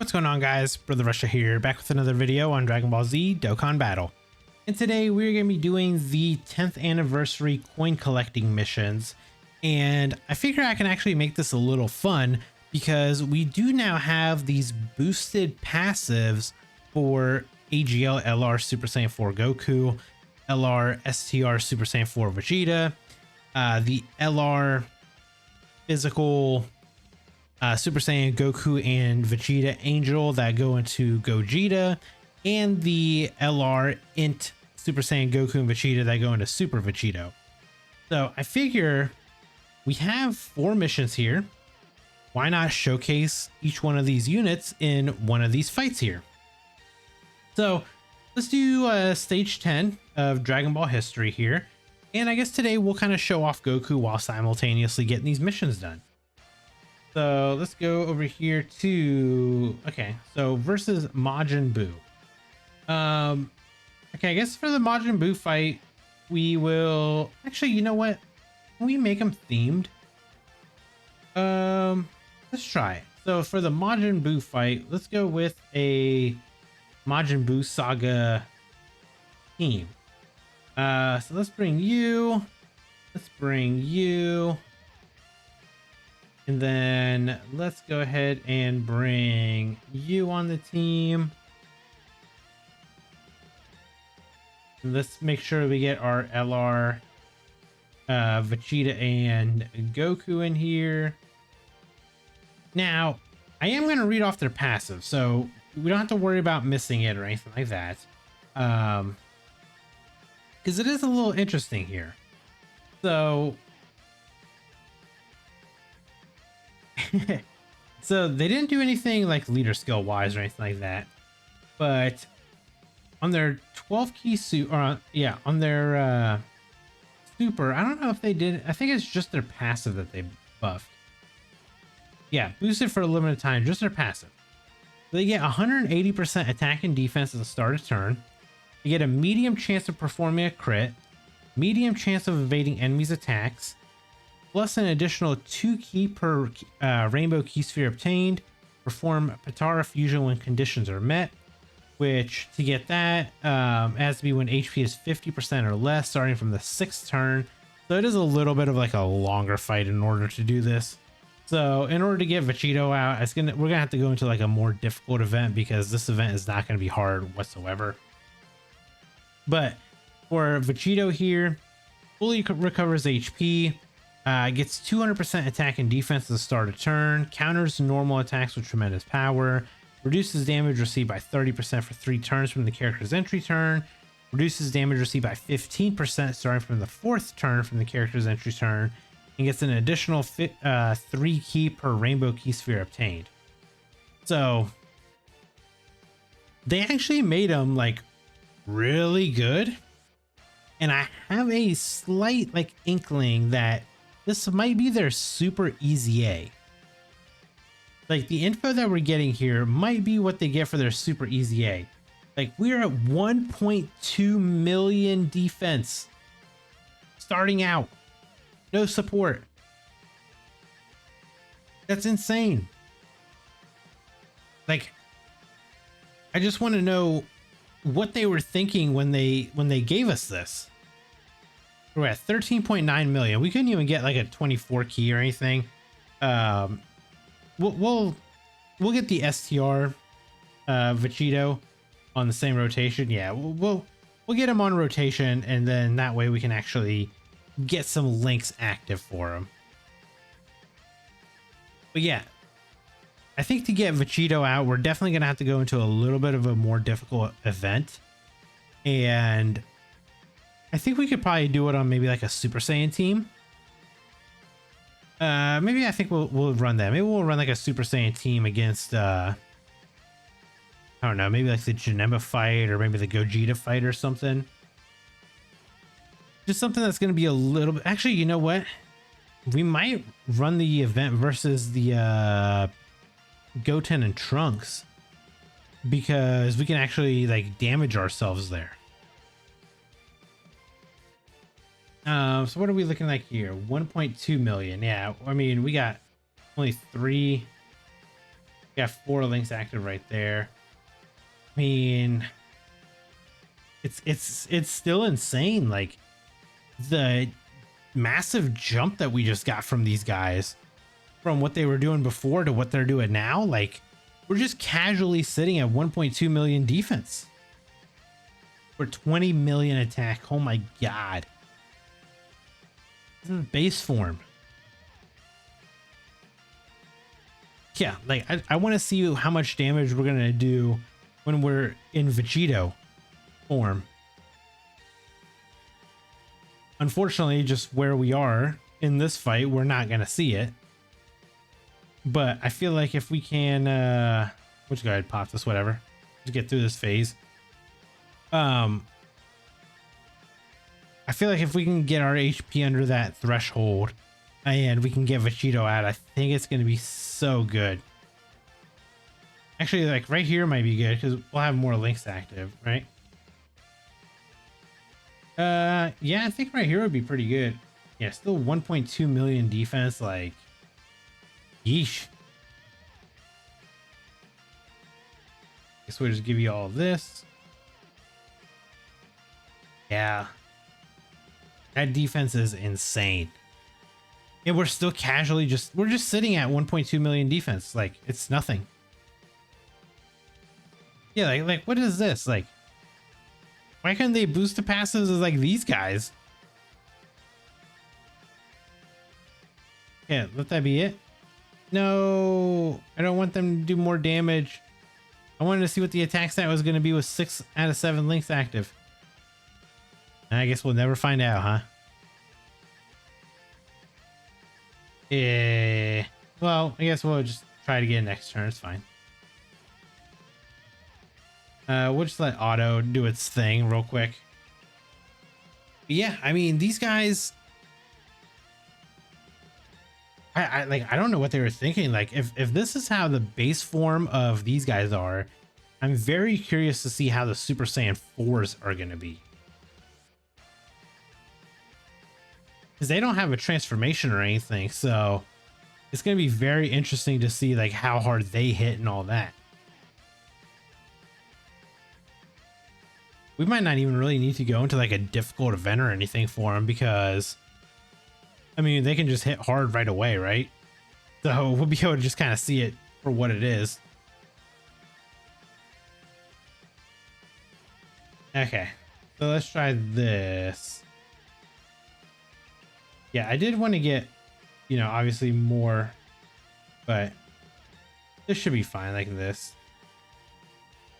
What's going on, guys? Brother Russia here, back with another video on Dragon Ball Z Dokkan Battle. And today we're going to be doing the 10th anniversary coin collecting missions. And I figure I can actually make this a little fun because we do now have these boosted passives for AGL LR Super Saiyan 4 Goku, LR STR Super Saiyan 4 Vegeta, the LR physical Super Saiyan Goku and Vegeta Angel that go into Gogeta, and the LR INT Super Saiyan Goku and Vegeta that go into Super Vegito. So I figure we have 4 missions here. Why not showcase each one of these units in one of these fights here? So let's do stage 10 of Dragon Ball history here. And I guess today we'll kind of show off Goku while simultaneously getting these missions done. So let's go over here to, okay, so versus Majin Buu. Okay, I guess for the Majin Buu fight, we will, actually, you know what? Can we make them themed? Let's try it. So for the Majin Buu fight, let's go with a Majin Buu Saga theme. So let's bring you. And then let's go ahead and bring you on the team. Let's make sure we get our LR, Vegeta and Goku in here. Now, I am going to read off their passive, so we don't have to worry about missing it or anything like that. Because it is a little interesting here. So... so they didn't do anything like leader skill wise or anything like that, but on their 12 key suit, or yeah, on their super, I don't know if they did. I think it's just their passive that they buffed. Yeah, boosted for a limited time, just their passive. They get 180% attack and defense at the start of turn. They get a medium chance of performing a crit, medium chance of evading enemies' attacks, plus an additional 2 ki per rainbow key sphere obtained. Perform Patara fusion when conditions are met, which to get that has to be when HP is 50% or less, starting from the 6th turn. So it is a little bit of like a longer fight in order to do this. So in order to get Vegito out, we're gonna have to go into like a more difficult event because this event is not gonna be hard whatsoever. But for Vegito here, fully recovers HP. Gets 200% attack and defense at the start of turn, counters normal attacks with tremendous power, reduces damage received by 30% for 3 turns from the character's entry turn, reduces damage received by 15% starting from the 4th turn from the character's entry turn, and gets an additional 3 ki per rainbow key sphere obtained. So they actually made them like really good, and I have a slight like inkling that this might be their super easy A. Like the info that we're getting here might be what they get for their super easy A. Like we're at 1.2 million defense starting out. No support. That's insane. Like, I just want to know what they were thinking when they gave us this. We're at 13.9 million. We couldn't even get like a 24 key or anything. We'll get the STR Vegito on the same rotation. Yeah, we'll get him on rotation, and then that way we can actually get some links active for him. But yeah, I think to get Vegito out, we're definitely gonna have to go into a little bit of a more difficult event, and I think we could probably do it on maybe like a Super Saiyan team. Maybe I think we'll run that. Maybe we'll run like a Super Saiyan team against I don't know, maybe like the Janemba fight or maybe the Gogeta fight or something. Just something that's gonna be a little bit, actually, you know what? We might run the event versus the Goten and Trunks, because we can actually like damage ourselves there. So what are we looking like here? 1.2 million. Yeah, I mean, we got only 3 got 4 links active right there. I mean, it's still insane. Like the massive jump that we just got from these guys, from what they were doing before to what they're doing now. Like we're just casually sitting at 1.2 million defense. We're 20 million attack. Oh my god. This is base form. Yeah, like I want to see how much damage we're gonna do when we're in VEGITO form. Unfortunately, just where we are in this fight, we're not gonna see it. But I feel like if we can, we'll just go ahead and pop this, whatever. Just get through this phase. I feel like if we can get our HP under that threshold and we can get VEGITO out, I think it's going to be so good. Actually, like right here might be good because we'll have more links active, right? Yeah, I think right here would be pretty good. Yeah, still 1.2 million defense, like, yeesh. Guess we'll just give you all this. Yeah. That defense is insane. And we're still casually we're just sitting at 1.2 million defense. Like, it's nothing. Yeah, like what is this? Like, why couldn't they boost the passives as like these guys? Yeah, let that be it. No, I don't want them to do more damage. I wanted to see what the attack stat was going to be with 6 out of 7 links active. I guess we'll never find out, huh? Yeah. Well, I guess we'll just try it again next turn. It's fine. We'll just let auto do its thing real quick. But yeah, I mean, these guys, I don't know what they were thinking. Like, if this is how the base form of these guys are, I'm very curious to see how the Super Saiyan 4s are going to be. Because they don't have a transformation or anything, so it's going to be very interesting to see like how hard they hit and all that. We might not even really need to go into like a difficult event or anything for them, because I mean, they can just hit hard right away, right? So we'll be able to just kind of see it for what it is. Okay, so let's try this. Yeah, I did want to get, you know, obviously more, but this should be fine like this.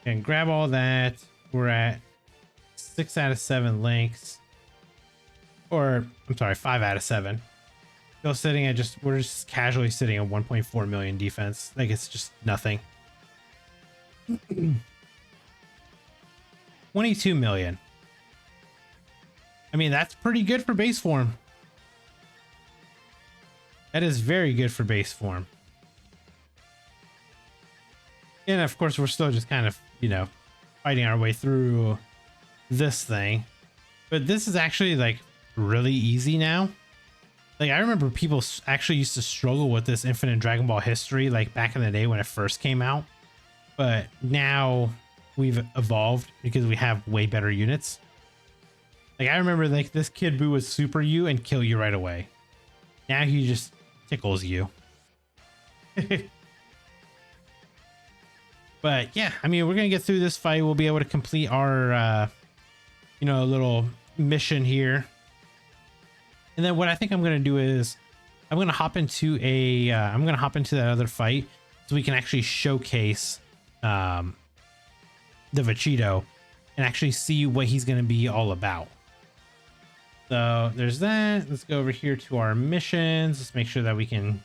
And grab all that. We're at 6 out of 7 links. Or, I'm sorry, 5 out of 7. Still sitting at we're just casually sitting at 1.4 million defense. Like, it's just nothing. 22 million. I mean, that's pretty good for base form. That is very good for base form. And of course, we're still just kind of, you know, fighting our way through this thing. But this is actually like really easy now. Like, I remember people actually used to struggle with this Infinite Dragon Ball History like back in the day when it first came out. But now we've evolved because we have way better units. Like, I remember like this Kid Buu would super you and kill you right away. Now he just tickles you. But yeah, I mean, we're gonna get through this fight. We'll be able to complete our you know, little mission here. And then what I think I'm gonna do is I'm gonna hop into that other fight so we can actually showcase the VEGITO and actually see what he's gonna be all about. So there's that. Let's go over here to our missions. Let's make sure that we can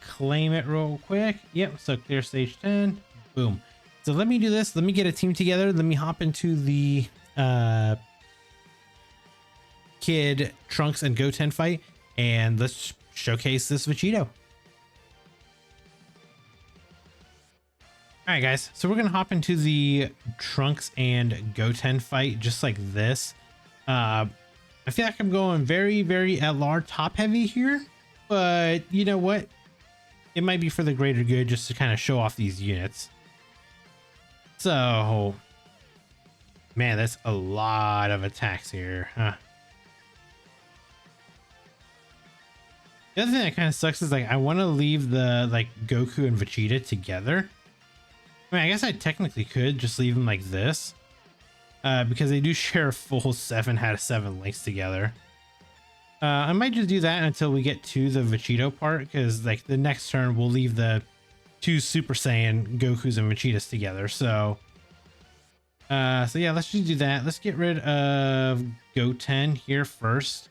claim it real quick. Yep, so clear stage 10. Boom. So let me do this. Let me get a team together. Let me hop into the Kid, Trunks, and Goten fight, and let's showcase this VEGITO. All right, guys. So we're going to hop into the Trunks and Goten fight just like this. I feel like I'm going very, very LR top heavy here, but you know what? it might be for the greater good just to kind of show off these units. So, man, that's a lot of attacks here, huh? The other thing that kind of sucks is like I want to leave the like Goku and Vegeta together. I mean, I guess I technically could just leave them like this, because they do share a full 7 out of 7 links together. I might just do that until we get to the Vegito part, because like the next turn we'll leave the 2 Super Saiyan Gokus and Vegetas together. So yeah, let's just do that. Let's get rid of Goten here first,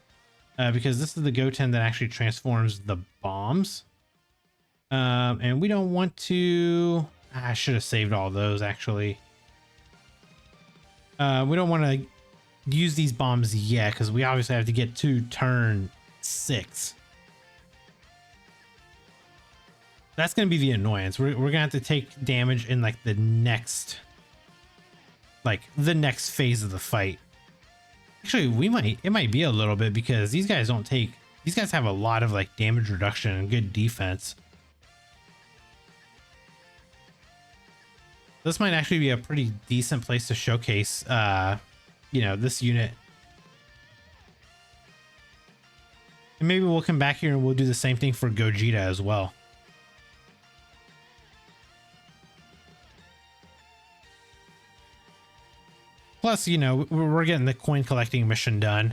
because this is the Goten that actually transforms the bombs. And we don't want to... I should have saved all those actually. We don't want to use these bombs yet because we obviously have to get to turn 6. That's going to be the annoyance. We're going to have to take damage in like the next phase of the fight. Actually, it might be a little bit because these guys have a lot of like damage reduction and good defense. This might actually be a pretty decent place to showcase, you know, this unit. And maybe we'll come back here and we'll do the same thing for Gogeta as well. Plus, you know, we're getting the coin collecting mission done.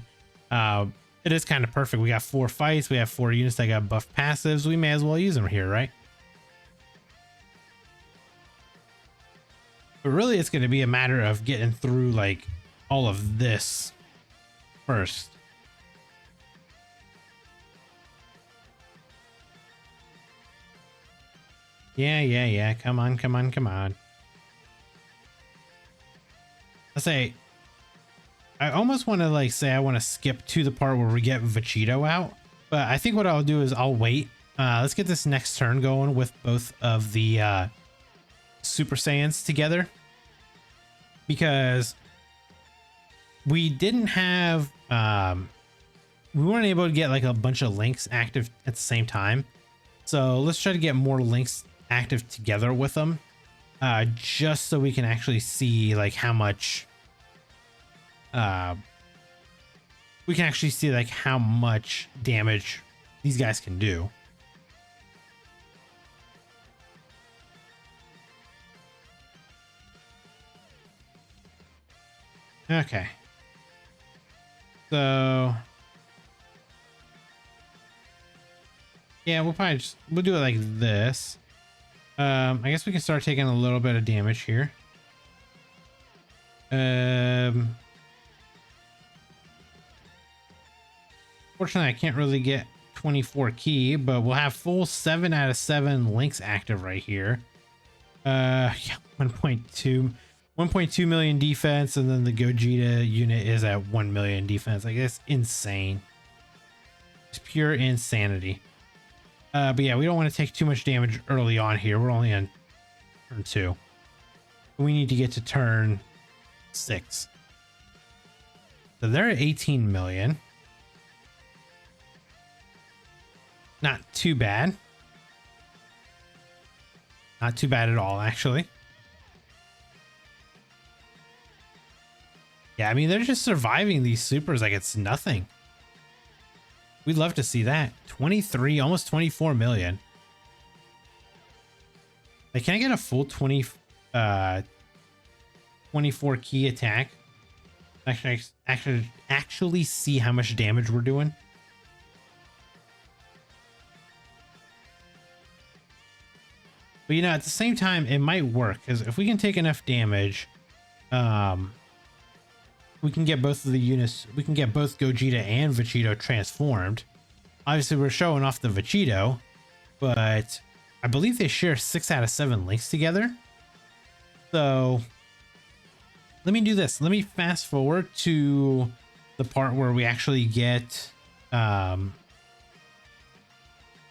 It is kind of perfect. We got 4 fights. We have 4 units that got buff passives. We may as well use them here, right? But really, it's going to be a matter of getting through like all of this first. Yeah. Come on. Let's say, I almost want to like say I want to skip to the part where we get Vegito out. But I think what I'll do is I'll wait. Let's get this next turn going with both of the Super Saiyans together, because we didn't have we weren't able to get like a bunch of links active at the same time. So let's try to get more links active together with them, just so we can actually see like how much how much damage these guys can do. Okay. So yeah, we'll do it like this. I guess we can start taking a little bit of damage here. Fortunately, I can't really get 24 key, but we'll have full 7 out of 7 links active right here. Yeah, 1.2 million defense, and then the Gogeta unit is at 1 million defense. Like, that's insane. It's pure insanity. But yeah, we don't want to take too much damage early on here. We're only on turn 2. We need to get to turn 6. So they're at 18 million. Not too bad. Not too bad at all, actually. Yeah, I mean, they're just surviving these supers like it's nothing. We'd love to see that. 23, almost 24 million. Like, can I get a full 24 key attack? Actually see how much damage we're doing. But, you know, at the same time, it might work, because if we can take enough damage, we can get both of the units, we can get both Gogeta and Vegito transformed. Obviously, we're showing off the Vegito, but I believe they share 6 out of 7 links together. So let me do this. Let me fast forward to the part where we actually get the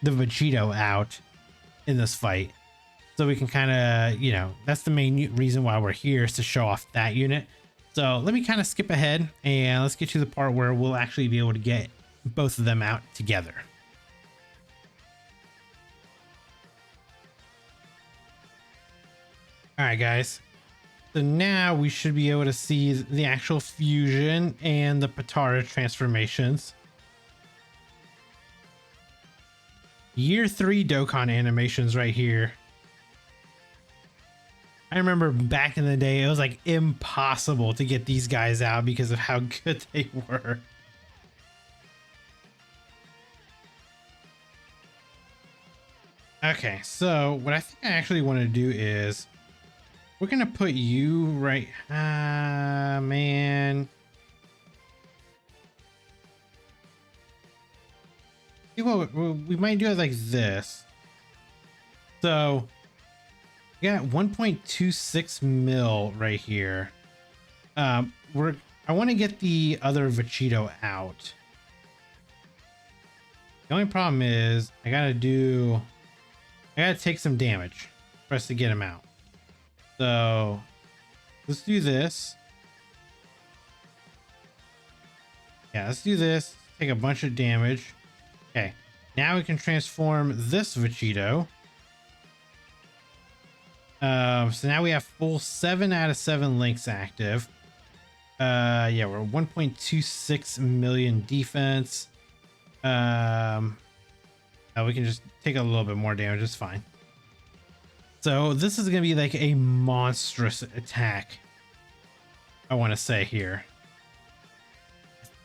Vegito out in this fight. So we can kind of, you know, that's the main reason why we're here, is to show off that unit. So let me kind of skip ahead and let's get to the part where we'll actually be able to get both of them out together. All right, guys. So now we should be able to see the actual fusion and the Patara transformations. Year 3 Dokkan animations right here. I remember back in the day, it was like impossible to get these guys out because of how good they were. Okay, so what I think I actually want to do is we're gonna put you right. Man. See what we might do it like this. So we got 1.26 mil right here. I want to get the other VEGITO out. The only problem is I gotta take some damage for us to get him out. So let's do this. Yeah, let's do this. Take a bunch of damage. Okay, now we can transform this VEGITO. So now we have full 7 out of 7 links active. Yeah, we're 1.26 million defense. We can just take a little bit more damage. It's fine. So this is gonna be like a monstrous attack, I want to say here.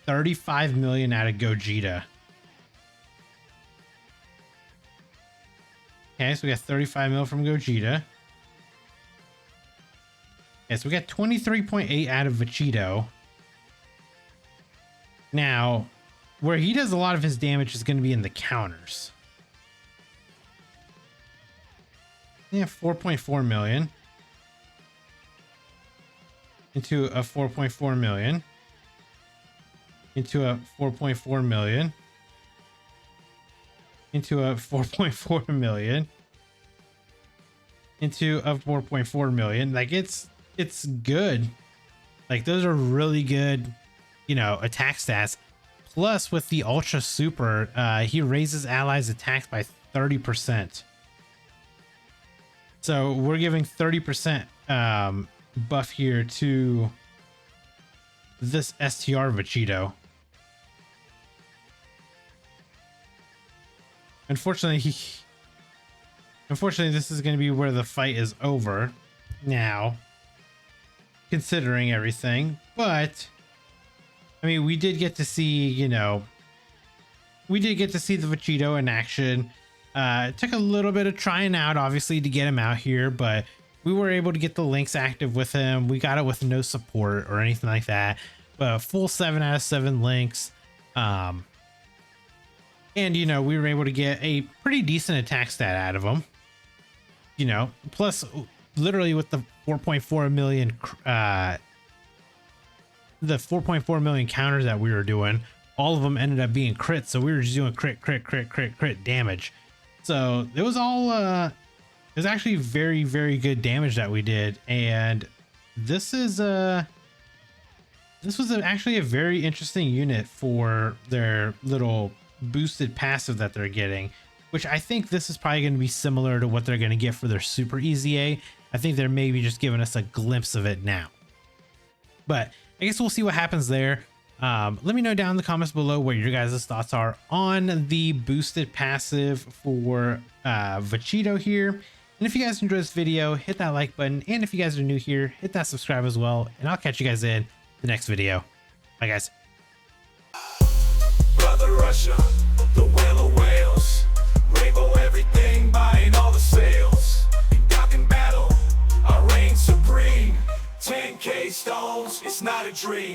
35 million out of Gogeta. Okay, so we got 35 mil from Gogeta. Okay, so we got 23.8 out of VEGITO. Now, where he does a lot of his damage is going to be in the counters. Yeah, 4.4 million. Into a 4.4 million. Into a 4.4 million. Into a 4.4 million. Into a 4.4 million. Like it's good. Like those are really good, you know, attack stats. Plus with the Ultra Super, he raises allies attacks by 30%. So we're giving 30% buff here to this STR VEGITO. Unfortunately, this is going to be where the fight is over now, considering everything. But I mean, we did get to see, you know, we did get to see the VEGITO in action. It took a little bit of trying out, obviously, to get him out here, but we were able to get the links active with him. We got it with no support or anything like that, but a full 7 out of 7 links. And, you know, we were able to get a pretty decent attack stat out of him, you know, plus literally with the 4.4 million, the 4.4 million counters that we were doing, all of them ended up being crits. So we were just doing crit damage. So it was all, it was actually very, very good damage that we did. And this is, this was actually a very interesting unit for their little boosted passive that they're getting, which I think this is probably going to be similar to what they're going to get for their super EZA. I think they're maybe just giving us a glimpse of it now, but I guess we'll see what happens there. Let me know down in the comments below what your guys' thoughts are on the boosted passive for VEGITO here. And if you guys enjoyed this video, hit that like button, and if you guys are new here, hit that subscribe as well, and I'll catch you guys in the next video. Bye guys. Brother Russia, the whale of whales, rainbow everything, buying all the sales. In Dokkan battle, I reign supreme. 10K stones, it's not a dream.